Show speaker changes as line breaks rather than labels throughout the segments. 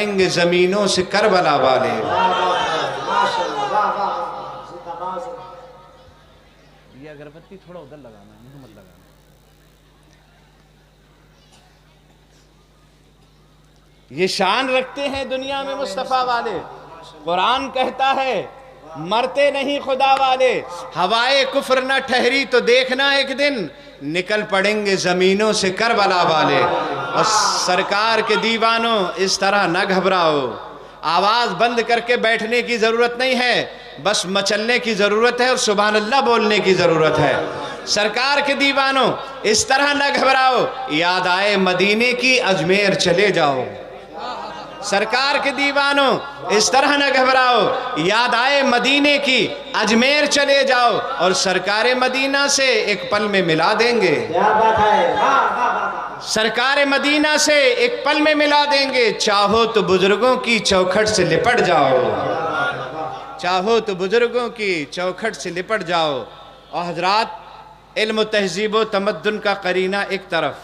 पड़ेंगे ज़मीनों से करबला वाले।
ये अगरबत्ती थोड़ा उधर लगाना, मुंह मत लगाना।
ये शान रखते हैं दुनिया में मुस्तफ़ा वाले। कुरान कहता है मरते नहीं खुदा वाले। हवाए कुफ्र न ठहरी तो देखना एक दिन निकल पड़ेंगे ज़मीनों से करबला वाले। और सरकार के दीवानों इस तरह न घबराओ, आवाज़ बंद करके बैठने की ज़रूरत नहीं है, बस मचलने की ज़रूरत है और सुभान अल्लाह बोलने की ज़रूरत है। सरकार के दीवानों इस तरह न घबराओ, याद आए मदीने की अजमेर चले जाओ। सरकार के दीवानों इस तरह न घबराओ, याद आए मदीने की अजमेर चले जाओ और सरकार मदीना से एक पल में मिला देंगे।
क्या बात है,
सरकार मदीना से एक पल में मिला देंगे। चाहो तो बुजुर्गों की चौखट से लिपट जाओ, चाहो तो बुजुर्गों की चौखट से लिपट जाओ। और हजरात, इल्म तहजीब व तमद्दुन का करीना एक तरफ,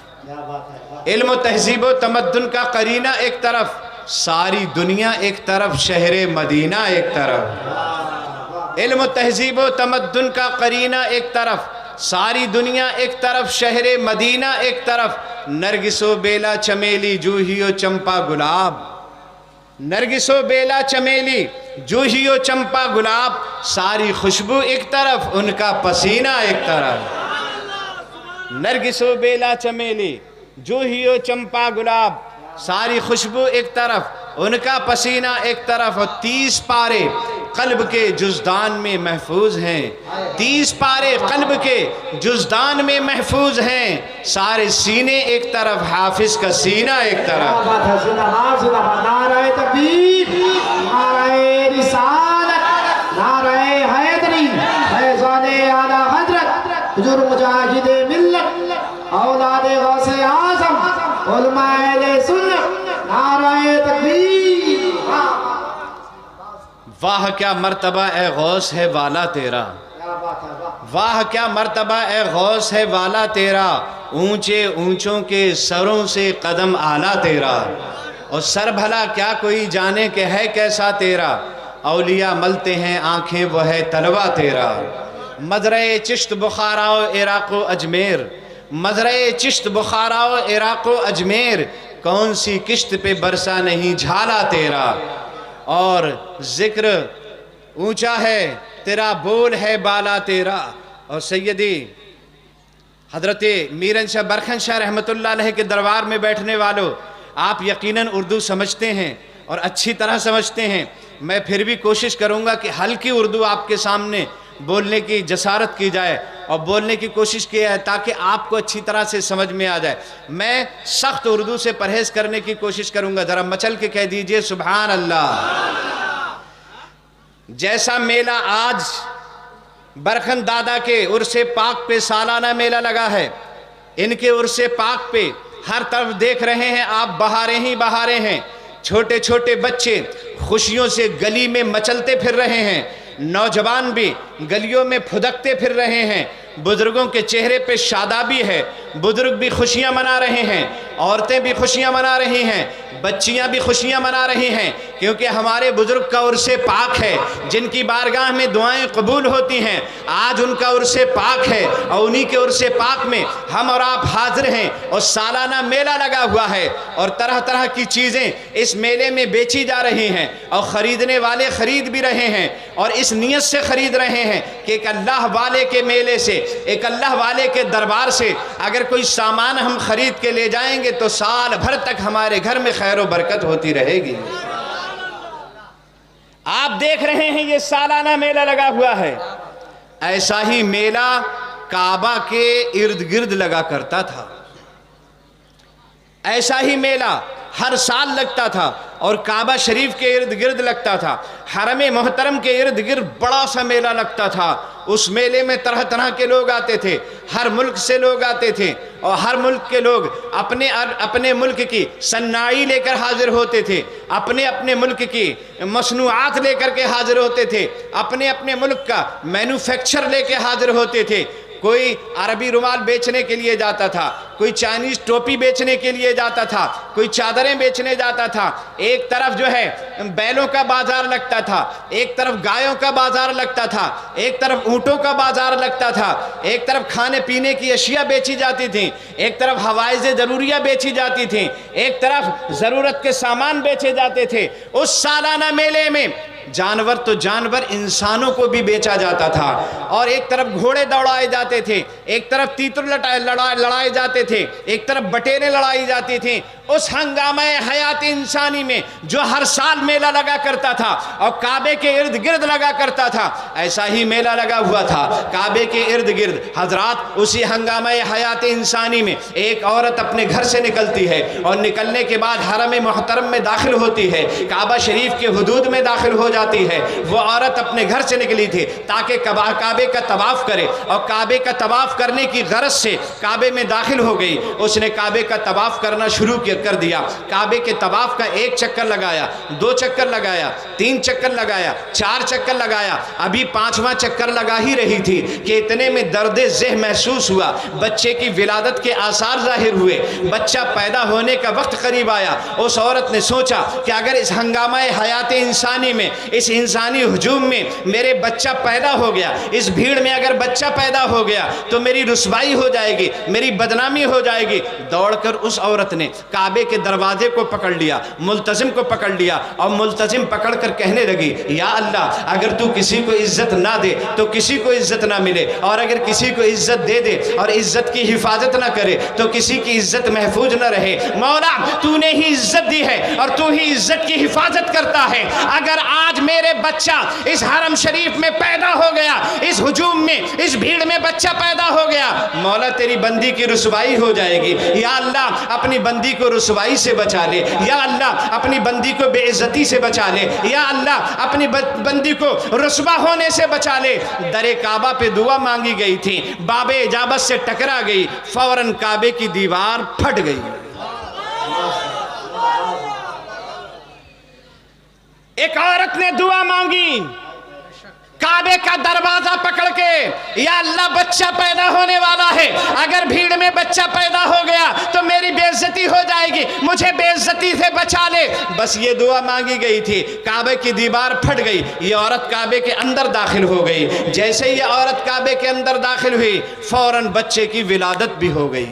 इल्म तहजीब व तमद्दुन का करीना एक तरफ, सारी दुनिया एक तरफ, शहर मदीना एक तरफ। इल्म तहजीब व तमद्दुन का करीना एक तरफ, सारी दुनिया एक तरफ, शहर मदीना एक तरफ। नरगिसो बेला चमेली जूहियो चंपा गुलाब, नरगिसो बेला चमेली जूहियो चंपा गुलाब, सारी खुशबू एक तरफ, उनका पसीना एक तरफ। नरगिसो बेला चमेली जूहियो चंपा गुलाब, सारी खुशबू एक तरफ, उनका पसीना एक तरफ। और 30 पारे कल्ब के जुज़दान में महफूज हैं, 30 पारे कल्ब के जुज़दान में महफूज हैं। सारे सीने एक तरफ, हाफिज का सीना एक तरफ।
नारे तकबीर, नारे रिसालत, नारे हैदरी, फैज़ाने आला हज़रत हुज़ूर मुजाहिद मिल्लत, औलाद गौसे आज़म, उलमाए अहले सुन्नत, नारे तकबीर।
वाह क्या मर्तबा ए गौस है वाला तेरा, वाह क्या मर्तबा ए गौस है वाला तेरा, ऊंचे ऊंचों के सरों से कदम आला तेरा। और सर भला क्या कोई जाने के है कैसा तेरा, औलिया मलते हैं आंखें वो है तलवा तेरा। मजरे चिश्त बुखाराओ इराक़ो अजमेर, मजरे चिश्त बुखाराओ इराक़ो अजमेर, कौन सी किश्त पे बरसा नहीं झाला तेरा। और जिक्र ऊंचा है तेरा, बोल है बाला तेरा। और सैयदी हजरत मीरन शाह बरखन शाह रहमतुल्लाह अलैह के दरबार में बैठने वालों, आप यकीनन उर्दू समझते हैं और अच्छी तरह समझते हैं। मैं फिर भी कोशिश करूंगा कि हल्की उर्दू आपके सामने बोलने की जसारत की जाए और बोलने की कोशिश की है ताकि आपको अच्छी तरह से समझ में आ जाए। मैं सख्त उर्दू से परहेज़ करने की कोशिश करूंगा। ज़रा मचल के कह दीजिए सुभान अल्लाह। जैसा मेला आज बरखन दादा के उर्से पाक पे सालाना मेला लगा है, इनके उर्से पाक पे हर तरफ देख रहे हैं आप, बहारें ही बहारें हैं। छोटे छोटे बच्चे खुशियों से गली में मचलते फिर रहे हैं, नौजवान भी गलियों में फुदकते फिर रहे हैं। बुजुर्गों के चेहरे पे शादाबी है, बुजुर्ग भी खुशियां मना रहे हैं, औरतें भी खुशियां मना रही हैं, बच्चियां भी खुशियां मना रही हैं, क्योंकि हमारे बुजुर्ग का उर्से पाक है, जिनकी बारगाह में दुआएं कबूल होती हैं। आज उनका उर्से पाक है और उन्हीं के उर्से पाक में हम और आप हाजिर हैं। और सालाना मेला लगा हुआ है और तरह तरह की चीज़ें इस मेले में बेची जा रही हैं और ख़रीदने वाले ख़रीद भी रहे हैं और इस नीयत से ख़रीद रहे हैं कि एक अल्लाह वाले के मेले से, एक अल्लाह वाले के दरबार से अगर कोई सामान हम ख़रीद के ले जाएंगे तो साल भर तक हमारे घर में खैर व बरकत होती रहेगी। आप देख रहे हैं ये सालाना मेला लगा हुआ है। ऐसा ही मेला काबा के इर्द गिर्द लगा करता था, ऐसा ही मेला हर साल लगता था और काबा शरीफ के इर्द गिर्द लगता था। हरम मोहतरम के इर्द गिर्द बड़ा सा मेला लगता था। उस मेले में तरह तरह के लोग आते थे, हर मुल्क से लोग आते थे और हर मुल्क के लोग अपने अपने मुल्क की सन्नाई लेकर हाजिर होते थे, अपने अपने मुल्क की मसनूआत लेकर के हाजिर होते थे, अपने अपने मुल्क का मैन्युफैक्चर लेकर हाजिर होते थे। कोई अरबी रुमाल बेचने के लिए जाता था, कोई चाइनीज़ टोपी बेचने के लिए जाता था, कोई चादरें बेचने जाता था। एक तरफ जो है बैलों का बाजार लगता था, एक तरफ गायों का बाजार लगता था, एक तरफ ऊँटों का बाजार लगता था, एक तरफ खाने पीने की अशिया बेची जाती थी, एक तरफ हवाइज़ ज़रूरिया बेची जाती थी, एक तरफ ज़रूरत के सामान बेचे जाते थे। उस सालाना मेले में जानवर तो जानवर, इंसानों को भी बेचा जाता था। और एक तरफ घोड़े दौड़ाए जाते थे, एक तरफ तीतर लड़ाए जाते थे, एक तरफ बटेरें लड़ाई जाती थी। उस हंगामा हयात इंसानी में जो हर साल मेला लगा करता था और काबे के इर्द गिर्द लगा करता था, ऐसा ही मेला लगा हुआ था काबे के इर्द गिर्द। हजरात, उसी हंगामा हयात इंसानी में एक औरत अपने घर से निकलती है और निकलने के बाद हरम मुहतरम में दाखिल होती है, काबा शरीफ के हुदूद में दाखिल हो जाती है। वो औरत अपने घर से निकली थी ताकि काबे का तवाफ़ करे और काबे का तवाफ़ करने की गरज से काबे में दाखिल हो गई। उसने काबे का तवाफ़ करना शुरू कर दिया। काबे के तवाफ़ का एक चक्कर लगाया, 2 चक्कर लगाया, 3 चक्कर लगाया, 4 चक्कर लगाया, अभी 5वां चक्कर लगा ही रही थी कि इतने में दर्द ज़ेह महसूस हुआ। बच्चे की विलादत के आसार जाहिर हुए, बच्चा पैदा होने का वक्त करीब आया। उस औरत ने सोचा कि अगर इस हंगामा हयात इंसानी में, इस इंसानी हुजूम में मेरे बच्चा पैदा हो गया, इस भीड़ में अगर बच्चा पैदा हो गया तो मेरी रुसवाई हो जाएगी, मेरी बदनामी हो जाएगी। दौड़कर उस औरत ने काबे के दरवाजे को पकड़ लिया, मुल्तजिम को पकड़ लिया और मुल्तजिम पकड़कर कहने लगी, या अल्लाह, अगर तू किसी को इज्जत ना दे तो किसी को इज्जत ना मिले, और अगर किसी को इज्जत दे दे और इज्जत की हिफाजत ना करे तो किसी की इज्जत महफूज ना रहे। मौला, तूने ही इज्जत दी है और तू ही इज्जत की हिफाजत करता है। अगर आज मेरे बच्चा इस हरम शरीफ में पैदा हो गया, इस हुजूम में, इस भीड़ में बच्चा पैदा हो गया, मौला तेरी बंदी की रुसवाई हो जाएगी। या अल्लाह, अपनी बंदी को रुसवाई से बचा ले। या अल्लाह, अपनी बंदी को बेइज्जती से बचा ले। या अल्लाह, अपनी बंदी को रुसवा होने से बचा ले। दरे काबा पे दुआ मांगी गई थी, बाबे इजाबत से टकरा गई, फौरन काबे की दीवार फट गई। एक औरत ने दुआ मांगी काबे का दरवाजा पकड़ के, या अल्लाह, बच्चा पैदा होने वाला है, अगर भीड़ में बच्चा पैदा हो गया तो मेरी बेइज्जती हो जाएगी, मुझे बेइज्जती से बचा ले। बस ये दुआ मांगी गई थी, काबे की दीवार फट गई, ये औरत काबे के अंदर दाखिल हो गई। जैसे ही ये औरत काबे के अंदर दाखिल हुई, फौरन बच्चे की विलादत भी हो गई,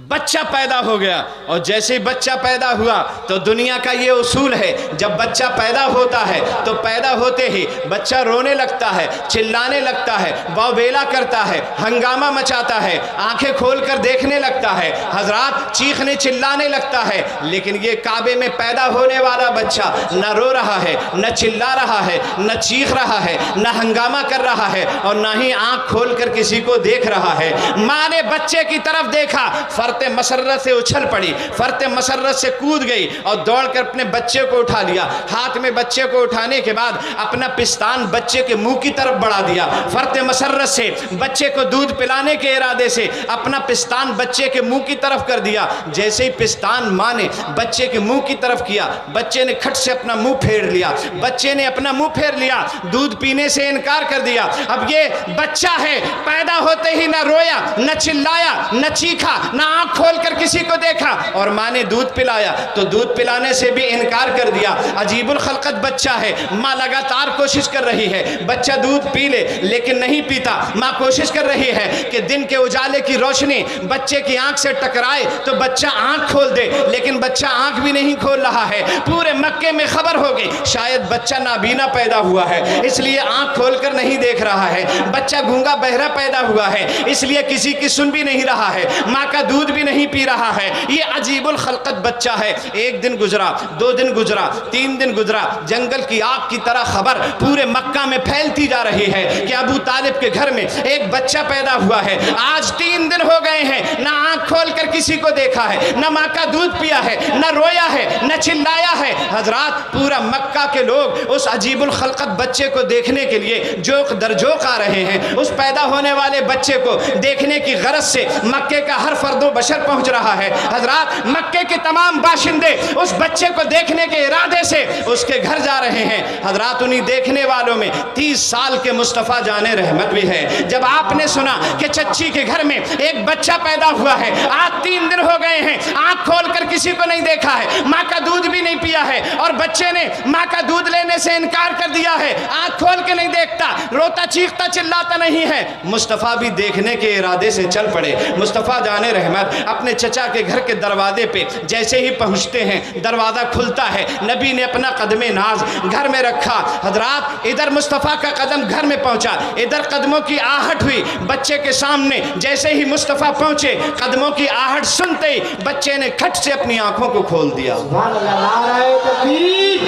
बच्चा पैदा हो गया। और जैसे ही बच्चा पैदा हुआ तो दुनिया का ये उसूल है, जब बच्चा पैदा होता है तो पैदा होते ही बच्चा रोने लगता है, चिल्लाने लगता है, वावेला करता है, हंगामा मचाता है, आंखें खोलकर देखने लगता है, हजरात चीखने चिल्लाने लगता है। लेकिन ये काबे में पैदा होने वाला बच्चा न रो रहा है, न चिल्ला रहा है, न चीख रहा है, न हंगामा कर रहा है और न ही आंख खोलकर किसी को देख रहा है। माँ ने बच्चे की तरफ देखा, फरते मसर्रत से उछल पड़ी, फरते मसर्रत से कूद गई और दौड़कर अपने बच्चे को उठा लिया। हाथ में बच्चे को उठाने के बाद अपना पिस्तान बच्चे के मुंह की तरफ बढ़ा दिया। फरते मसर्रत से बच्चे को दूध पिलाने के इरादे से अपना पिस्तान बच्चे के मुंह की तरफ कर दिया। जैसे ही पिस्तान माँ ने बच्चे के मुंह की तरफ किया, बच्चे ने खट से अपना मुंह फेर लिया, बच्चे ने अपना मुंह फेर लिया, दूध पीने से इनकार कर दिया। अब ये बच्चा है, पैदा होते ही न रोया, न चिल्लाया, न चीखा, न आंख खोलकर किसी को देखा, और माँ ने दूध पिलाया तो दूध पिलाने से भी इनकार कर दिया। अजीबुल खलकत बच्चा है, माँ लगातार कोशिश कर रही है बच्चा दूध पी ले, लेकिन नहीं पीता। माँ कोशिश कर रही है कि दिन के उजाले की रोशनी बच्चे की आंख से टकराए तो बच्चा आंख खोल दे, लेकिन बच्चा आंख भी नहीं खोल रहा है। पूरे मक्के में खबर हो गई शायद बच्चा नाबीना पैदा हुआ है, इसलिए आंख खोलकर नहीं देख रहा है। बच्चा गूंगा बहरा पैदा हुआ है, इसलिए किसी की सुन भी नहीं रहा है, माँ का दूध भी नहीं पी रहा है। ये अजीबुल खलकत बच्चा है। एक दिन गुजरा, 2 दिन गुजरा, 3 दिन गुजरा, जंगल की आग की तरह खबर पूरे मक्का में फैलती जा रही है कि अबू तालिब के घर में एक बच्चा पैदा हुआ है। आज 3 दिन हो गए हैं, ना आंख खोलकर किसी को देखा है, न माँ का दूध पिया है, न रोया है, न चिल्लाया है। हजरात, पूरा मक्का के लोग उस अजीबुल खलकत बच्चे को देखने के लिए जोक दरजोक आ रहे हैं। उस पैदा होने वाले बच्चे को देखने की गरज से मक्के का हर फर्दो हशर पहुंच रहा है। हजरात, मक्के के तमाम बाशिंदे उस बच्चे को देखने के इरादे से उसके घर जा रहे हैं। हजरात, उन्हीं देखने वालों में 30 साल के मुस्तफ़ा जाने रहमत भी है। जब आपने सुना कि चच्ची के घर में एक बच्चा पैदा हुआ है, आज 3 दिन हो गए हैं, आंख खोलकर किसी को नहीं देखा है, माँ का दूध भी नहीं पिया है, और बच्चे ने माँ का दूध लेने से इनकार कर दिया है, आंख खोल के नहीं देखता, रोता चीखता चिल्लाता नहीं है। मुस्तफ़ा भी देखने के इरादे से चल पड़े। मुस्तफ़ा जाने रहमत अपने चचा के घर के दरवाजे पे जैसे ही पहुंचते हैं, दरवाज़ा खुलता है, नबी ने अपना कदमे नाज घर में रखा। हजरात, इधर मुस्तफ़ा का कदम घर में पहुंचा, इधर कदमों की आहट हुई बच्चे के सामने। जैसे ही मुस्तफ़ा पहुंचे, कदमों की आहट सुनते ही बच्चे ने खट से अपनी आंखों को खोल दिया।
नारे तकबीर,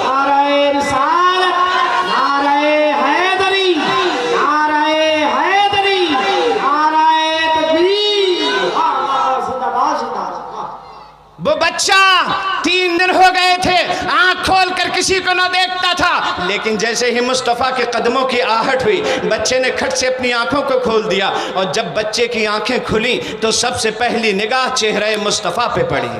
नारे रिसालत, नारे हैदरी, नारे हैदरी, नारे तकबीर, जिंदाबाद जिंदाबाद।
वो बच्चा 3 दिन हो गए थे, आंख खोल कर किसी को न देखता था, लेकिन जैसे ही मुस्तफ़ा के कदमों की आहट हुई, बच्चे ने खट से अपनी आंखों को खोल दिया। और जब बच्चे की आंखें खुली तो सबसे पहली निगाह चेहरे मुस्तफ़ा पे पड़ी।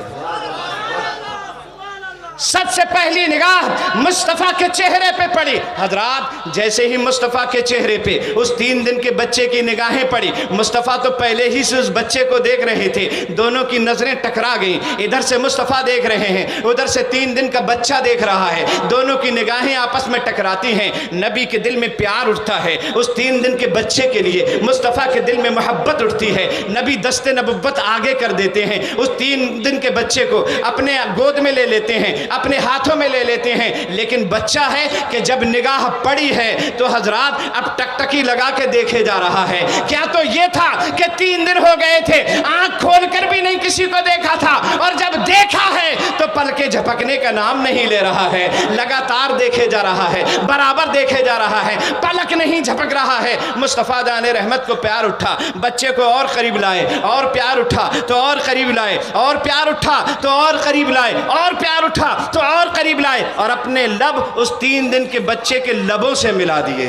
सबसे पहली निगाह मुस्तफ़ा के चेहरे पे पड़ी। हजरात, जैसे ही मुस्तफ़ा के चेहरे पे उस 3 दिन के बच्चे की निगाहें पड़ी, मुस्तफ़ा तो पहले ही से उस बच्चे को देख रहे थे, दोनों की नज़रें टकरा गईं। इधर से मुस्तफ़ा देख रहे हैं, उधर से 3 दिन का बच्चा देख रहा है, दोनों की निगाहें आपस में टकराती हैं। नबी के दिल में प्यार उठता है उस 3 दिन के बच्चे के लिए, मुस्तफ़ा के दिल में मोहब्बत उठती है। नबी दस्ते नबुव्वत आगे कर देते हैं, उस 3 दिन के बच्चे को अपने गोद में ले लेते हैं, अपने हाथों में ले लेते हैं। लेकिन बच्चा है कि जब निगाह पड़ी है तो हजरात अब टकटकी लगा के देखे जा रहा है। क्या तो ये था कि 3 दिन हो गए थे, आंख खोलकर भी नहीं किसी को देखा था, और जब देखा है तो पलके झपकने का नाम नहीं ले रहा है, लगातार देखे जा रहा है, बराबर देखे जा रहा है, पलक नहीं झपक रहा है। मुस्तफ़ा जाने रहमत को प्यार उठा, बच्चे को और करीब लाए, और प्यार उठा तो और करीब लाए, और प्यार उठा तो और करीब लाए, और प्यार उठा तो और करीब लाए, और अपने लब उस 3 दिन के बच्चे के लबों से मिला दिए।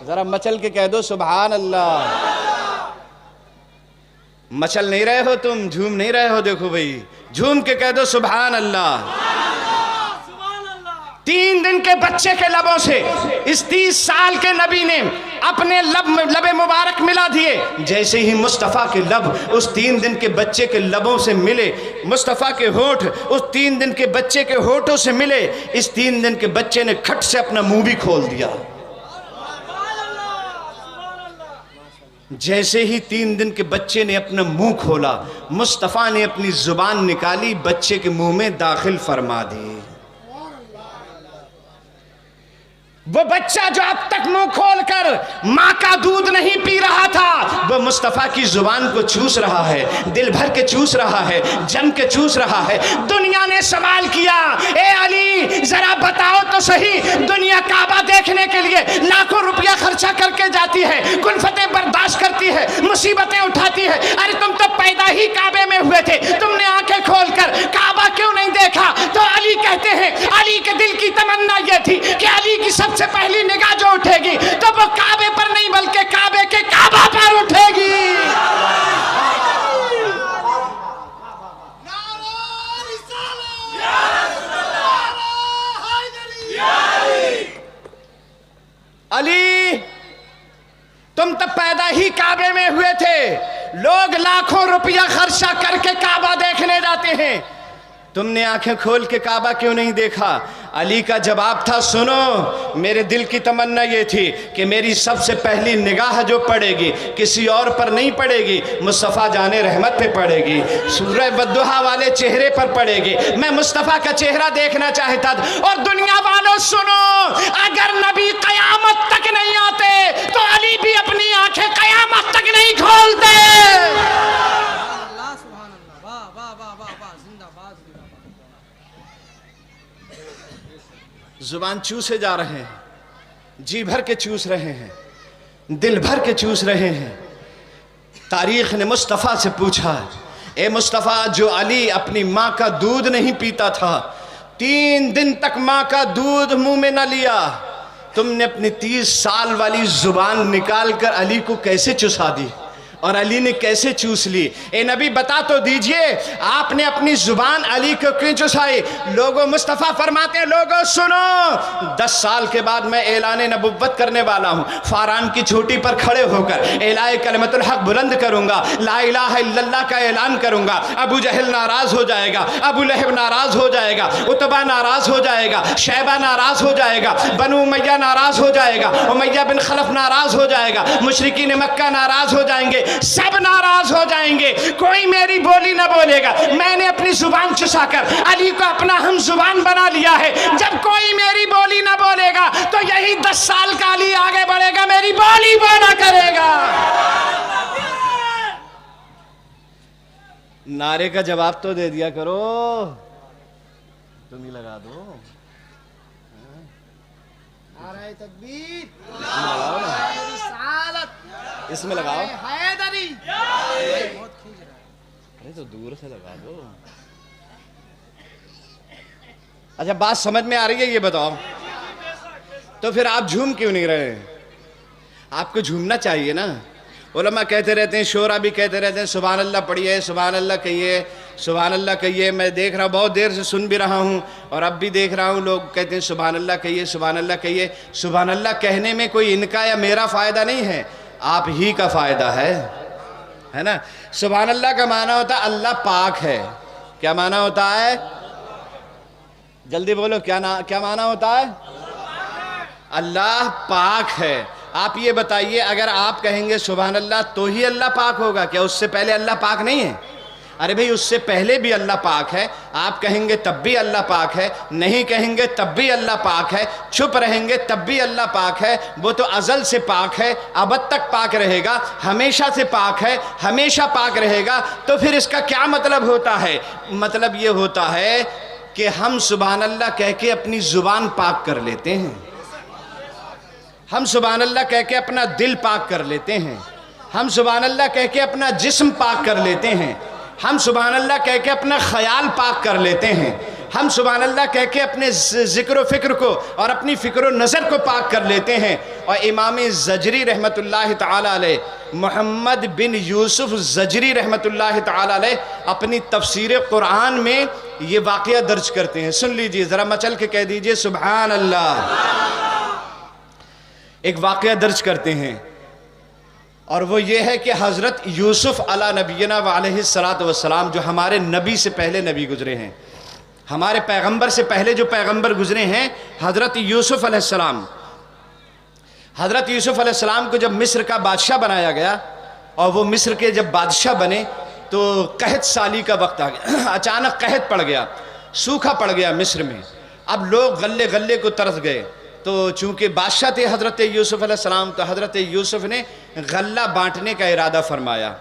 जरा मचल के कह दो सुभान अल्लाह। मचल नहीं रहे हो तुम, झूम नहीं रहे हो, देखो भाई झूम के कह दो सुभान अल्लाह। 3 दिन के बच्चे के लबों से इस 30 साल के नबी ने अपने लबे मुबारक मिला दिए। जैसे ही मुस्तफ़ा के लब उस 3 दिन के बच्चे के लबों से मिले, मुस्तफ़ा के होठ उस 3 दिन के बच्चे के होठों से मिले, इस 3 दिन के बच्चे ने खट से अपना मुंह भी खोल दिया। जैसे ही 3 दिन के बच्चे ने अपना मुंह खोला, मुस्तफ़ा ने अपनी जुबान निकाली, बच्चे के मुंह में दाखिल फरमा दी। वो बच्चा जो अब तक मुंह खोलकर माँ का दूध नहीं पी रहा था, वो मुस्तफ़ा की जुबान को चूस रहा है, दिल भर के चूस रहा है, जम के चूस रहा है। दुनिया ने सवाल किया, ए अली जरा बताओ तो सही, दुनिया काबा देखने के लिए लाखों रुपया खर्चा करके जाती है, कुल्फतें बर्दाश्त करती है, मुसीबतें उठाती है, अरे तुम तो पैदा ही काबे में हुए थे, तुमने आंखें खोलकर काबा क्यों नहीं देखा? तो अली कहते हैं, अली के दिल की तमन्ना यह थी कि अली की सबसे पहली निगाह जो उठेगी तो वो काबे पर नहीं बल्कि काबे के काबा पर उठेगी। अली तुम तो पैदा ही काबे में हुए थे, लोग लाखों रुपया खर्चा करके काबा देखने जाते हैं, तुमने आंखें खोल के काबा क्यों नहीं देखा? अली का जवाब था, सुनो मेरे दिल की तमन्ना ये थी कि मेरी सबसे पहली निगाह जो पड़ेगी किसी और पर नहीं पड़ेगी, मुस्तफ़ा जाने रहमत पे पड़ेगी, सूरह बद्दुहा वाले चेहरे पर पड़ेगी। मैं मुस्तफ़ा का चेहरा देखना चाहता था। और दुनिया वालों सुनो, अगर नबी क़यामत तक नहीं आते तो अली भी अपनी आंखें क़यामत तक नहीं खोलते। जुबान चूसे जा रहे हैं, जी भर के चूस रहे हैं, दिल भर के चूस रहे हैं। तारीख ने मुस्तफ़ा से पूछा, ए मुस्तफ़ा, जो अली अपनी माँ का दूध नहीं पीता था, 3 दिन तक माँ का दूध मुंह में न लिया, तुमने अपनी 30 साल वाली जुबान निकाल कर अली को कैसे चुसा दी? और अली ने कैसे चूस ली। ए नबी बता तो दीजिए, आपने अपनी जुबान अली को क्यों चुसाई? लोगों, मुस्तफ़ा फरमाते हैं, लोगों सुनो, 10 साल के बाद मैं ऐलान नबुव्वत करने वाला हूँ। फारान की चोटी पर खड़े होकर ऐलान कलमतुल हक बुलंद करूँगा, ला इलाहा इल्लल्लाह का ऐलान करूँगा। अबू जहल नाराज हो जाएगा, अबू लहब नाराज हो जाएगा, उतबा नाराज हो जाएगा, शैबा नाराज हो जाएगा, बनु उमैया नाराज हो जाएगा, उमैया बिन खलफ नाराज हो जाएगा, मुशरिकीन मक्का नाराज हो जाएंगे, सब नाराज हो जाएंगे, कोई मेरी बोली ना बोलेगा। मैंने अपनी जुबान चुसाकर अली को अपना हम जुबान बना लिया है। जब कोई मेरी बोली ना बोलेगा तो यही 10 साल का अली आगे बढ़ेगा, मेरी बोली बोला करेगा। नारे का जवाब तो दे दिया करो, तुम ही लगा दो।
नारे तकबीर,
इसमें लगाओ,
हैदरी।
अरे तो दूर से लगा दो। अच्छा, बात समझ में आ रही है? ये बताओ, तो फिर आप झूम क्यों नहीं रहे? आपको झूमना चाहिए ना। उलमा कहते रहते हैं, शोरा भी कहते रहते हैं, सुभान अल्लाह पढ़िए, सुभान अल्लाह कहिए, सुभान अल्लाह कहिए। मैं देख रहा हूँ, बहुत देर से सुन भी रहा हूँ और अब भी देख रहा हूँ, लोग कहते हैं सुभान अल्लाह कहिए, सुभान अल्लाह कहिए। सुभान अल्लाह कहने में कोई इनका या मेरा फ़ायदा नहीं है, आप ही का फ़ायदा है ना। सुभान अल्लाह का माना होता है अल्लाह पाक है। क्या माना होता है? जल्दी बोलो, क्या माना होता है? अल्लाह पाक है। आप ये बताइए, अगर आप कहेंगे सुभान अल्लाह तो ही अल्लाह पाक होगा क्या? उससे पहले अल्लाह पाक नहीं है? अरे भाई, उससे पहले भी अल्लाह पाक है। आप कहेंगे तब भी अल्लाह पाक है, नहीं कहेंगे तब भी अल्लाह पाक है, चुप रहेंगे तब भी अल्लाह पाक है। वो तो अज़ल से पाक है, अबद तक पाक रहेगा, हमेशा से पाक है, हमेशा पाक रहेगा। तो फिर इसका क्या मतलब होता है? मतलब ये होता है कि हम सुभान अल्लाह कह के अपनी ज़ुबान पाक कर लेते हैं, हम सुभान अल्लाह कह के अपना दिल पाक कर लेते हैं, हम सुभान अल्लाह कह के अपना जिस्म पाक कर लेते हैं, हम सुभान अल्लाह कह के अपना ख्याल पाक कर लेते हैं, हम सुभान अल्लाह कह के अपने ज़िक्र फ़िक्र को और अपनी फ़िक्र नज़र को पाक कर लेते हैं। और इमाम ज़जरी रहमतुल्लाह ताला अलैह, मोहम्मद बिन यूसुफ ज़जरी रहमतुल्लाह ताला अलैह अपनी तफसीर कुरान में ये वाक़या दर्ज करते हैं। सुन लीजिए, ज़रा मचल के कह दीजिए सुभान अल्लाह। एक वाक़या दर्ज करते हैं और वो ये है कि हज़रत यूसुफ़ अला नबीना व अलैहिस्सलातु वस्सलाम, जो हमारे नबी से पहले नबी गुज़रे हैं, हमारे पैगंबर से पहले जो पैगंबर गुज़रे हैं, हज़रत यूसुफ़ अलैहिस्सलाम, हज़रत यूसुफ़ अलैहिस्सलाम को जब मिस्र का बादशाह बनाया गया और वो मिस्र के जब बादशाह बने तो कहत साली का वक्त आ गया। अचानक कहत पड़ गया, सूखा पड़ गया मिस्र में। अब लोग गले गले को तरस गए। तो चूँकि बादशाह थे हज़रत यूसुफ़ अलैहिस्सलाम, तो हज़रत यूसुफ़ ने गल्ला बांटने का इरादा फरमाया,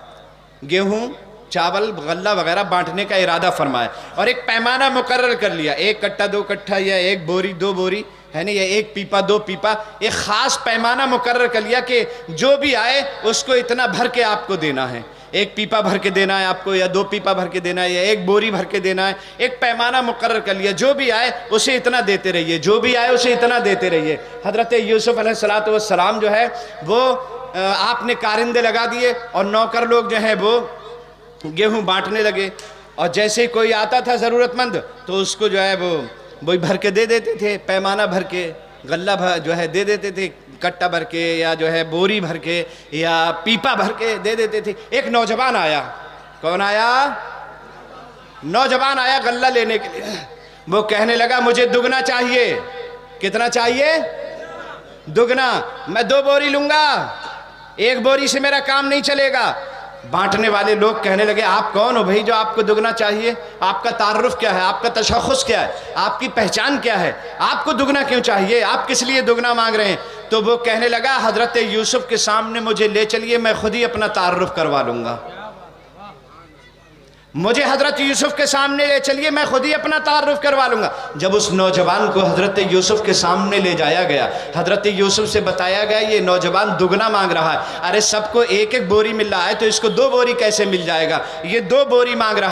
गेहूँ चावल गल्ला वगैरह बांटने का इरादा फरमाया और एक पैमाना मुकर्रर कर लिया, 1 कट्टा 2 कट्टा या 1 बोरी 2 बोरी, है ना, या 1 पीपा 2 पीपा। एक ख़ास पैमाना मुकर्रर कर लिया कि जो भी आए उसको इतना भर के आपको देना है, 1 पीपा भर के देना है आपको, या 2 पीपा भर के देना है, या 1 बोरी भर के देना है। एक पैमाना मुकर्रर कर लिया, जो भी आए उसे इतना देते रहिए, जो भी आए उसे इतना देते रहिए। हज़रत यूसुफ़ अलैहिस्सलातु वस्सलाम जो है वो आपने कारिंदे लगा दिए और नौकर लोग जो हैं वो गेहूँ बांटने लगे। और जैसे ही कोई आता था ज़रूरतमंद तो उसको जो है वो भर के दे देते थे, पैमाना भर के, गल्ला भर जो है दे देते थे, कट्टा भर के या जो है बोरी भर के या पीपा भर के दे देते थे। एक नौजवान आया, कौन आया? नौजवान आया गल्ला लेने के लिए। वो कहने लगा मुझे दुगना चाहिए। कितना चाहिए? दुगना। मैं 2 बोरी लूँगा, 1 बोरी से मेरा काम नहीं चलेगा। बांटने वाले लोग कहने लगे आप कौन हो भाई जो आपको दुगना चाहिए? आपका तारुफ क्या है? आपका तशख़्ख़ुस क्या है? आपकी पहचान क्या है? आपको दुगना क्यों चाहिए? आप किस लिए दुगना मांग रहे हैं? तो वो कहने लगा हज़रत यूसुफ़ के सामने मुझे ले चलिए, मैं खुद ही अपना तारुफ करवा लूँगा। मुझे हज़रत यूसुफ़ के सामने ले चलिए, मैं खुद ही अपना तारुफ करवा लूँगा। जब उस नौजवान को हज़रत यूसुफ़ के सामने ले जाया गया, हज़रत यूसुफ़ से बताया गया ये नौजवान दुगना मांग रहा है। अरे सबको 1-1 बोरी मिल रहा है तो इसको 2 बोरी कैसे मिल जाएगा? ये 2 बोरी मांग रहा है।